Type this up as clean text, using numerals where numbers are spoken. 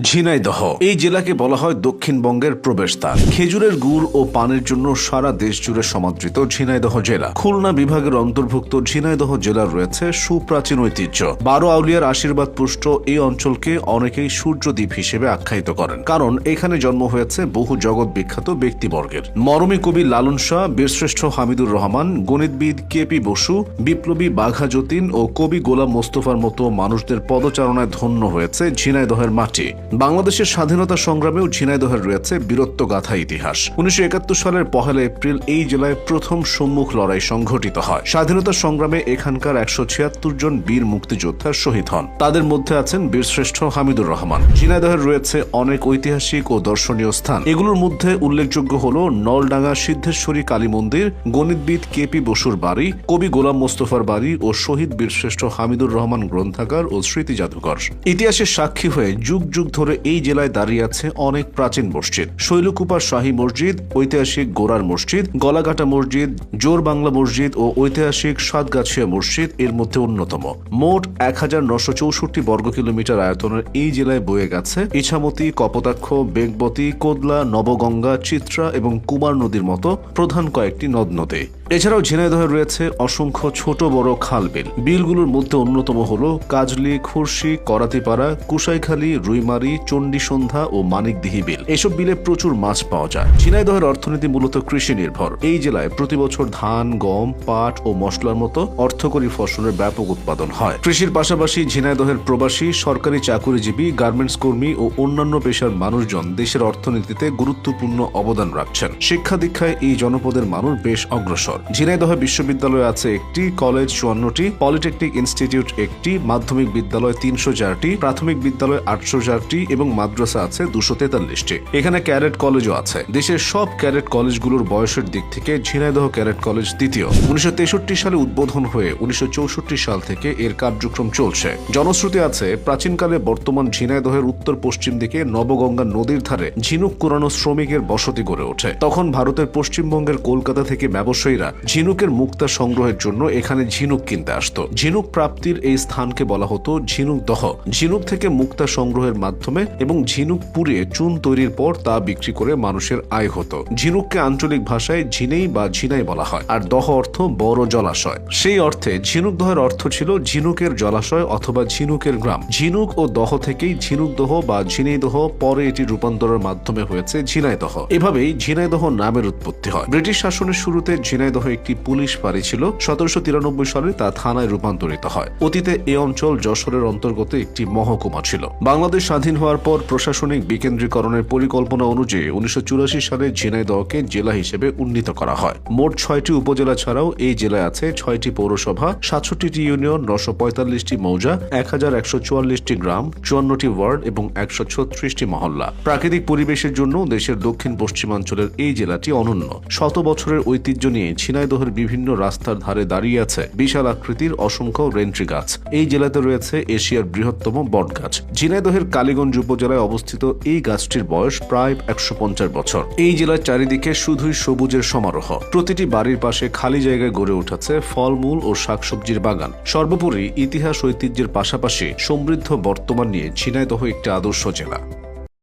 ঝিনাইদহ এই জেলাকে বলা হয় দক্ষিণবঙ্গের প্রবেশদ্বার। খেজুরের গুড় ও পানের জন্য সারা দেশ জুড়ে সমাদৃত ঝিনাইদহ জেলা। খুলনা বিভাগের অন্তর্ভুক্ত ঝিনাইদহ জেলার রয়েছে সুপ্রাচীন ঐতিহ্য। 12 আউলিয়ার আশীর্বাদ পুষ্ট এই অঞ্চলকে অনেকেই সূর্যদ্বীপ হিসেবে আখ্যায়িত করেন, কারণ এখানে জন্ম হয়েছে বহু জগৎ বিখ্যাত ব্যক্তিবর্গের। মরমী কবি লালন শাহ, বীরশ্রেষ্ঠ হামিদুর রহমান, গণিতবিদ কেপি বসু, বিপ্লবী বাঘা যতীন ও কবি গোলাম মোস্তফার মতো মানুষদের পদচারণায় ধন্য হয়েছে ঝিনাইদহের মাটি। বাংলাদেশের স্বাধীনতা সংগ্রামেও ঝিনাইদহের রয়েছে বীরত্বগাথা ইতিহাস। 1971 সালের 1 এপ্রিল এই জেলায় প্রথম সম্মুখ লড়াই সংঘটিত হয়। স্বাধীনতা সংগ্রামে এখানকার 176 জন বীর মুক্তিযোদ্ধা শহীদ হন। তাদের মধ্যে আছেন বীরশ্রেষ্ঠ হামিদুর রহমান। ঝিনাইদহের রয়েছে অনেক ঐতিহাসিক ও দর্শনীয় স্থান। এগুলোর মধ্যে উল্লেখযোগ্য হল নলডাঙ্গা সিদ্ধেশ্বরী কালী মন্দির, গণিতবিদ কেপি বসুর বাড়ি, কবি গোলাম মোস্তফার বাড়ি ও শহীদ বীরশ্রেষ্ঠ হামিদুর রহমান গ্রন্থাগার ও স্মৃতি জাদুঘর। ইতিহাসের সাক্ষী হয়ে যুগ যুগ ধরে এই জেলায় দাঁড়িয়ে আছে অনেক প্রাচীন মসজিদ। শৈলকুপা শাহী মসজিদ, ঐতিহাসিক গোড়ার মসজিদ, গলাঘাটা মসজিদ, জোর বাংলা মসজিদ ও ঐতিহাসিক সাতগাছিয়া মসজিদ এর মধ্যে অন্যতম। মোট 1964 বর্গ কিলোমিটার আয়তনের এই জেলায় বয়ে গেছে ইছামতি, কপোতাক্ষ, বেগবতী, কোদলা, নবগঙ্গা, চিত্রা এবং কুমার নদীর মতো প্রধান কয়েকটি নদ নদী। এছাড়াও ঝিনাইদহে রয়েছে অসংখ্য ছোট বড় খাল বিল। বিলগুলোর মধ্যে অন্যতম হল কাজলি, খুরশি, করাতিপাড়া, কুশাইখালী, রুইমারি, চণ্ডীসন্ধ্যা ও মানিকদিহি বিল। এসব বিলে প্রচুর মাছ পাওয়া যায়। ঝিনাইদহের অর্থনীতি মূলত কৃষি নির্ভর। এই জেলায় প্রতি বছর ধান, গম, পাট ও মশলার মতো অর্থকরী ফসলের ব্যাপক উৎপাদন হয়। কৃষির পাশাপাশি ঝিনাইদহের প্রবাসী, সরকারি চাকুরিজীবী, গার্মেন্টস কর্মী ও অন্যান্য পেশার মানুষজন দেশের অর্থনীতিতে গুরুত্বপূর্ণ অবদান রাখছেন। শিক্ষা দীক্ষায় এই জনপদের মানুষ বেশ অগ্রসর। ঝিনাইদহ বিশ্ববিদ্যালয় আছে একটি, কলেজ 54টি, পলিটেকনিক ইনস্টিটিউট একটি, মাধ্যমিক বিদ্যালয় 304টি, প্রাথমিক বিদ্যালয় 804টি এবং মাদ্রাসা আছে 243টি। এখানে ক্যাডেট কলেজও আছে। দেশের সব ক্যাডেট কলেজগুলোর বয়সের দিক থেকে ঝিনাইদহ ক্যাডেট কলেজ দ্বিতীয়। 1963 সালে উদ্বোধন হয়ে 1964 সাল থেকে এর কার্যক্রম চলছে। জনশ্রুতি আছে প্রাচীনকালে বর্তমান ঝিনাইদহের উত্তর পশ্চিম দিকে নবগঙ্গা নদীর ধারে ঝিনুক কুড়ানো শ্রমিকের বসতি গড়ে ওঠে। তখন ভারতের পশ্চিমবঙ্গের কলকাতা থেকে ব্যবসায়ীরা ঝিনুকের মুক্তা সংগ্রহের জন্য এখানে ঝিনুক কিনতে আসতো। ঝিনুক প্রাপ্তির এই স্থানকে বলা হতো ঝিনুক দহ। ঝিনুক থেকে মুক্তা সংগ্রহের মাধ্যমে এবং ঝিনুক পুড়িয়ে চুন তৈরির পর তা বিক্রি করে মানুষের আয় হতো। ঝিনুককে আঞ্চলিক ভাষায় ঝিনেই বা ঝিনাই বলা হয়, আর দহ অর্থ বড় জলাশয়। সেই অর্থে ঝিনুক দহের অর্থ ছিল ঝিনুকের জলাশয় অথবা ঝিনুকের গ্রাম। ঝিনুক ও দহ থেকেই ঝিনুক দহ বা ঝিনাইদহ, পরে এটি রূপান্তরের মাধ্যমে হয়েছে ঝিনাইদহ। এভাবেই ঝিনাইদহ নামের উৎপত্তি হয়। ব্রিটিশ শাসনের শুরুতে ঝিনাইদহ একটি পুলিশ ফাঁড়ি ছিল। 1793 সালে তা থানায় রূপান্তরিত হয়। অতীতে এ অঞ্চল যশোরের অন্তর্গত একটি মহকুমা ছিল। বাংলাদেশ স্বাধীন হওয়ার পর প্রশাসনিক বিকেন্দ্রীকরণের পরিকল্পনা অনুযায়ী 1984 সালে ঝিনাইদহকে জেলা হিসেবে উন্নীত করা হয়। মোট 6টি উপজেলা ছাড়াও এই জেলায় আছে 6টি পৌরসভা, 67টি ইউনিয়ন, 945টি মৌজা, 1144টি গ্রাম, 54টি ওয়ার্ড এবং 136টি মহল্লা। প্রাকৃতিক পরিবেশের জন্য দেশের দক্ষিণ পশ্চিমাঞ্চলের এই জেলাটি অনন্য। শত বছরের ঐতিহ্য নিয়ে ঝিনাইদহের বিভিন্ন রাস্তার ধারে দাঁড়িয়ে আছে বিশাল আকৃতির অসংখ্য রেন্ট্রি গাছ। এই জেলাতে রয়েছে এশিয়ার বৃহত্তম বট গাছ। ঝিনাইদহের কালীগঞ্জ উপজেলায় অবস্থিত এই গাছটির বয়স প্রায় 150 বছর। এই জেলার চারিদিকে শুধুই সবুজের সমারোহ। প্রতিটি বাড়ির পাশে খালি জায়গায় গড়ে উঠেছে ফলমূল ও শাকসবজির বাগান। সর্বোপরি ইতিহাস ঐতিহ্যের পাশাপাশি সমৃদ্ধ বর্তমান নিয়ে ঝিনাইদহ একটি আদর্শ জেলা।